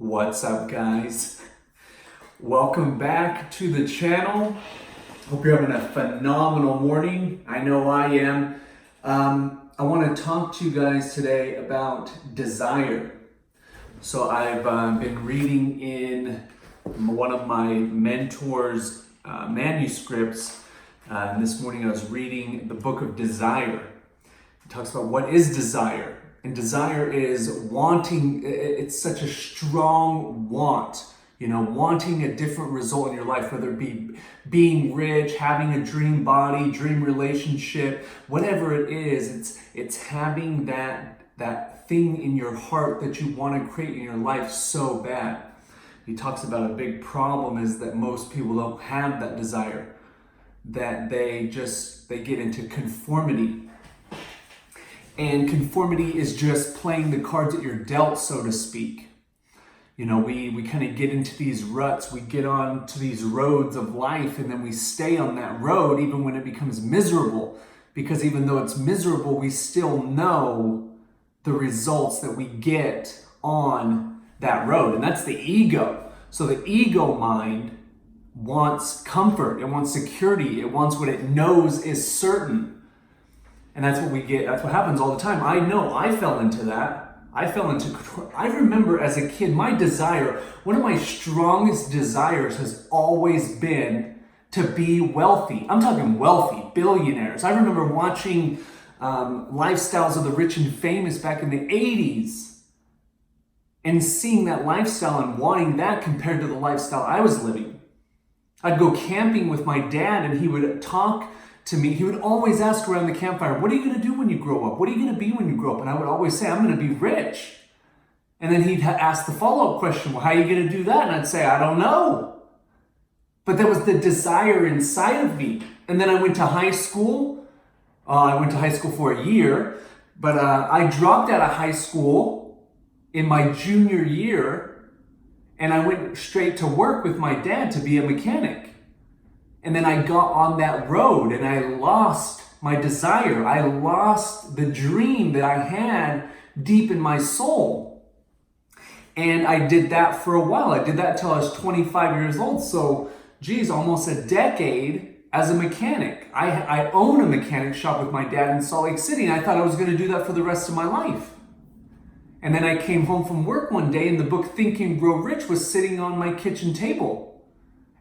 What's up, guys? Welcome back to the channel. Hope you're having a phenomenal morning. I know I am. I want to talk to you guys today about desire. So I've been reading in one of my mentor's manuscripts. And this morning I was reading the book of Desire. It talks about what is desire. And desire is wanting, it's such a strong want, wanting a different result in your life, whether it be being rich, having a dream body, dream relationship, whatever it is, it's having that thing in your heart that you want to create in your life so bad. He talks about a big problem is that most people don't have that desire, that they get into conformity. And conformity is just playing the cards that you're dealt, so to speak. We kind of get into these ruts, we get on to these roads of life, and then we stay on that road even when it becomes miserable. Because even though it's miserable, we still know the results that we get on that road. And that's the ego. So the ego mind wants comfort, it wants security, it wants what it knows is certain. And that's what we get. That's what happens all the time. I know I fell into that. I remember as a kid, my desire, one of my strongest desires has always been to be wealthy. I'm talking wealthy, billionaires. I remember watching Lifestyles of the Rich and Famous back in the 80s and seeing that lifestyle and wanting that compared to the lifestyle I was living. I'd go camping with my dad and he would talk to me. He would always ask around the campfire, what are you going to do when you grow up? What are you going to be when you grow up? And I would always say, I'm going to be rich. And then he'd ask the follow-up question, well, how are you going to do that? And I'd say, I don't know. But that was the desire inside of me. And then I went to high school. I went to high school for a year, but I dropped out of high school in my junior year, and I went straight to work with my dad to be a mechanic. And then I got on that road and I lost my desire. I lost the dream that I had deep in my soul. And I did that for a while. I did that until I was 25 years old. So, almost a decade as a mechanic. I own a mechanic shop with my dad in Salt Lake City, and I thought I was going to do that for the rest of my life. And then I came home from work one day and the book Think and Grow Rich was sitting on my kitchen table.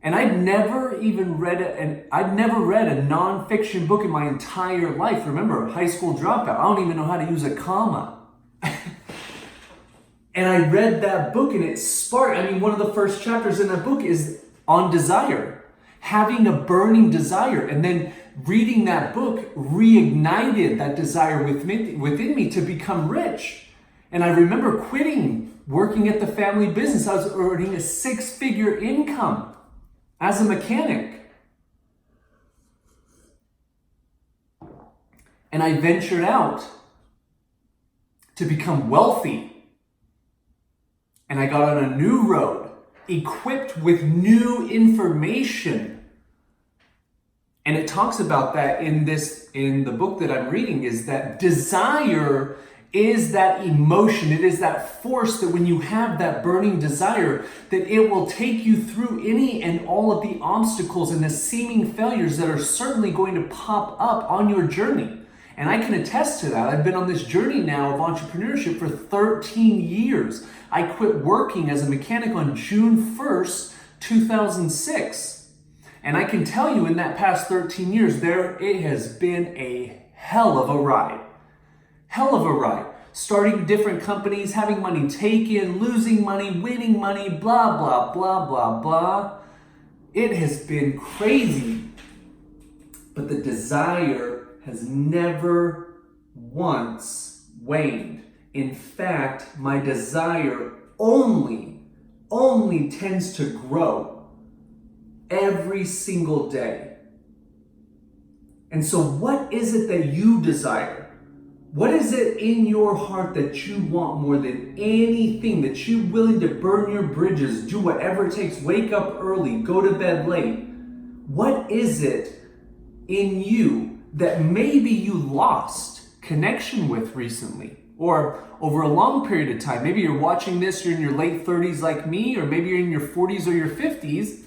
And I'd never read a nonfiction book in my entire life. Remember, high school dropout. I don't even know how to use a comma. And I read that book and it sparked. One of the first chapters in that book is on desire. Having a burning desire. And then reading that book reignited that desire within me to become rich. And I remember quitting working at the family business. I was earning a 6-figure income as a mechanic. And I ventured out to become wealthy. And I got on a new road, equipped with new information. And it talks about that in the book that I'm reading, is that desire is that emotion, it is that force that when you have that burning desire, that it will take you through any and all of the obstacles and the seeming failures that are certainly going to pop up on your journey. And I can attest to that. I've been on this journey now of entrepreneurship for 13 years. I quit working as a mechanic on June 1st, 2006. And I can tell you in that past 13 years, it has been a hell of a ride. Hell of a ride. Starting different companies, having money taken, losing money, winning money, blah, blah, blah, blah, blah. It has been crazy. But the desire has never once waned. In fact, my desire only tends to grow every single day. And so what is it that you desire? What is it in your heart that you want more than anything, that you're willing to burn your bridges, do whatever it takes, wake up early, go to bed late? What is it in you that maybe you lost connection with recently? or over a long period of time. Maybe you're watching this, you're in your late 30s like me, or maybe you're in your 40s or your 50s,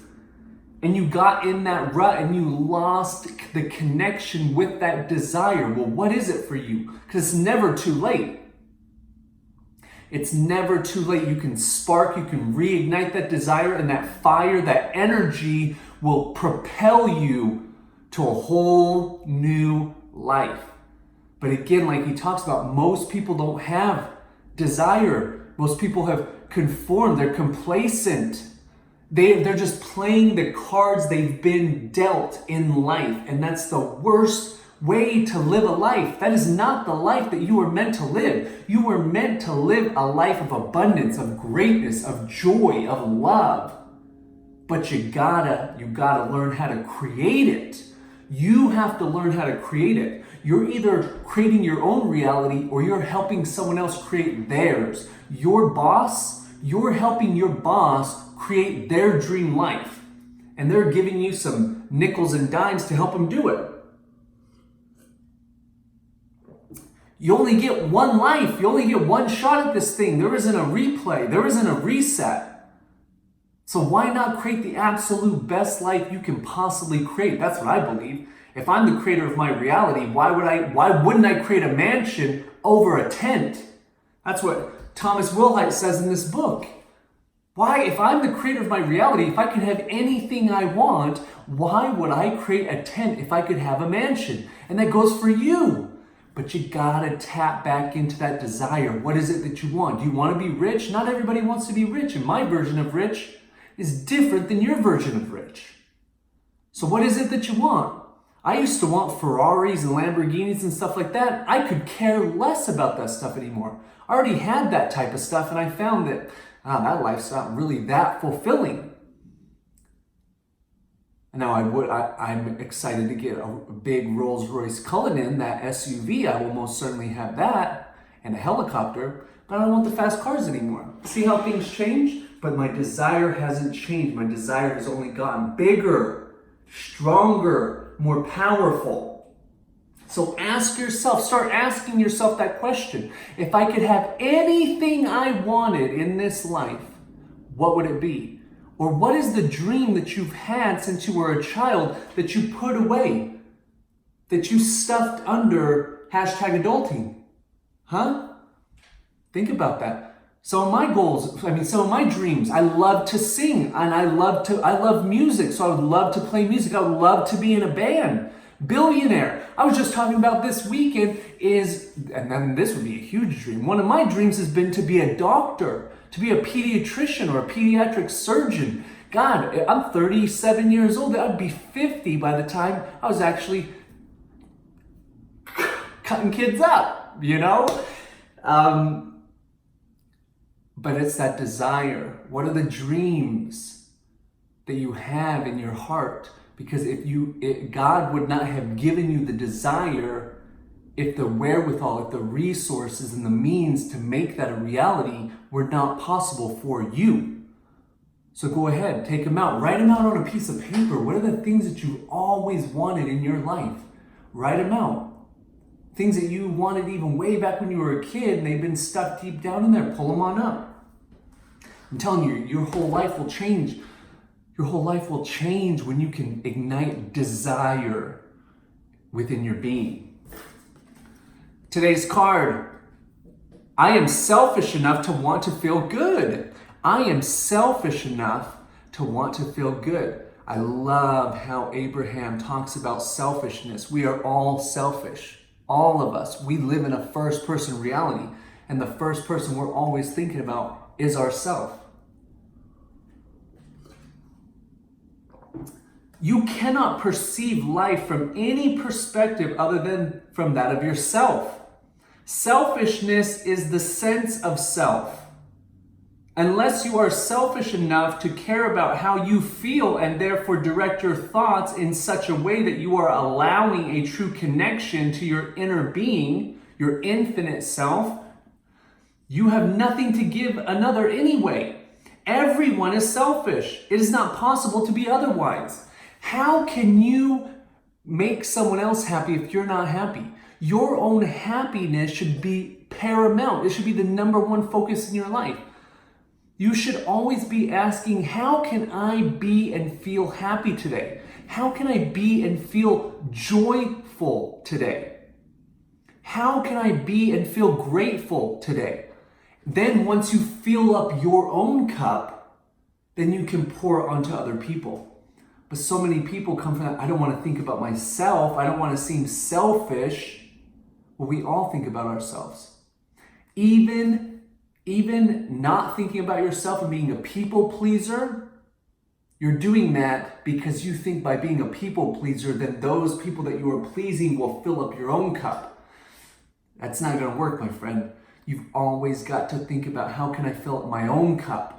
and you got in that rut and you lost the connection with that desire. Well, what is it for you? Because it's never too late. It's never too late. You can spark, you can reignite that desire, and that fire, that energy will propel you to a whole new life. But again, like he talks about, most people don't have desire. Most people have conformed. They're complacent. They're just playing the cards they've been dealt in life. And that's the worst way to live a life. That is not the life that you were meant to live. You were meant to live a life of abundance, of greatness, of joy, of love. But you gotta learn how to create it. You have to learn how to create it. You're either creating your own reality or you're helping someone else create theirs. You're helping your boss create their dream life. And they're giving you some nickels and dimes to help them do it. You only get one life. You only get one shot at this thing. There isn't a replay. There isn't a reset. So why not create the absolute best life you can possibly create? That's what I believe. If I'm the creator of my reality, why wouldn't I create a mansion over a tent? That's what Thomas Wilhite says in this book. Why, if I'm the creator of my reality, if I can have anything I want, why would I create a tent if I could have a mansion? And that goes for you. But you gotta tap back into that desire. What is it that you want? Do you want to be rich? Not everybody wants to be rich, and my version of rich is different than your version of rich. So what is it that you want? I used to want Ferraris and Lamborghinis and stuff like that. I could care less about that stuff anymore. I already had that type of stuff, and I found that that life's not really that fulfilling. And now I'm excited to get a big Rolls-Royce Cullinan, that SUV. I will most certainly have that, and a helicopter, but I don't want the fast cars anymore. See how things change? But my desire hasn't changed. My desire has only gotten bigger, stronger, more powerful. So start asking yourself that question. If I could have anything I wanted in this life, what would it be? Or what is the dream that you've had since you were a child that you put away, that you stuffed under #adulting? Huh? Think about that. Some of my goals, some of my dreams, I love to sing and I love music. So I would love to play music. I would love to be in a band. Billionaire. I was just talking about this weekend and then this would be a huge dream. One of my dreams has been to be a doctor, to be a pediatrician or a pediatric surgeon. God, I'm 37 years old. I'd be 50 by the time I was actually cutting kids up, But it's that desire. What are the dreams that you have in your heart? Because God would not have given you the desire if the wherewithal, if the resources and the means to make that a reality were not possible for you. So go ahead, take them out. Write them out on a piece of paper. What are the things that you always wanted in your life? Write them out. Things that you wanted even way back when you were a kid and they've been stuck deep down in there. Pull them on up. I'm telling you, your whole life will change. Your whole life will change when you can ignite desire within your being. Today's card. I am selfish enough to want to feel good. I am selfish enough to want to feel good. I love how Abraham talks about selfishness. We are all selfish. All of us. We live in a first-person reality. And the first person we're always thinking about is ourself. You cannot perceive life from any perspective other than from that of yourself. Selfishness is the sense of self. Unless you are selfish enough to care about how you feel and therefore direct your thoughts in such a way that you are allowing a true connection to your inner being, your infinite self, you have nothing to give another anyway. Everyone is selfish. It is not possible to be otherwise. How can you make someone else happy if you're not happy? Your own happiness should be paramount. It should be the number one focus in your life. You should always be asking, how can I be and feel happy today? How can I be and feel joyful today? How can I be and feel grateful today? Then once you fill up your own cup, then you can pour onto other people. But so many people come from that, I don't want to think about myself. I don't want to seem selfish. Well, we all think about ourselves. Even not thinking about yourself and being a people pleaser, you're doing that because you think by being a people pleaser, then those people that you are pleasing will fill up your own cup. That's not going to work, my friend. You've always got to think about, how can I fill up my own cup?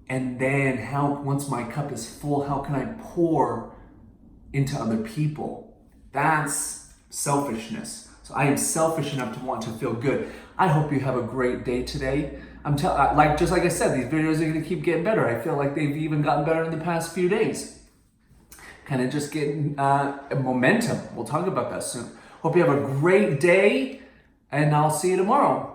And then once my cup is full, how can I pour into other people? That's selfishness. So I am selfish enough to want to feel good. I hope you have a great day today. Just like I said, these videos are going to keep getting better. I feel like they've even gotten better in the past few days. Kind of just getting momentum. We'll talk about that soon. Hope you have a great day, and I'll see you tomorrow.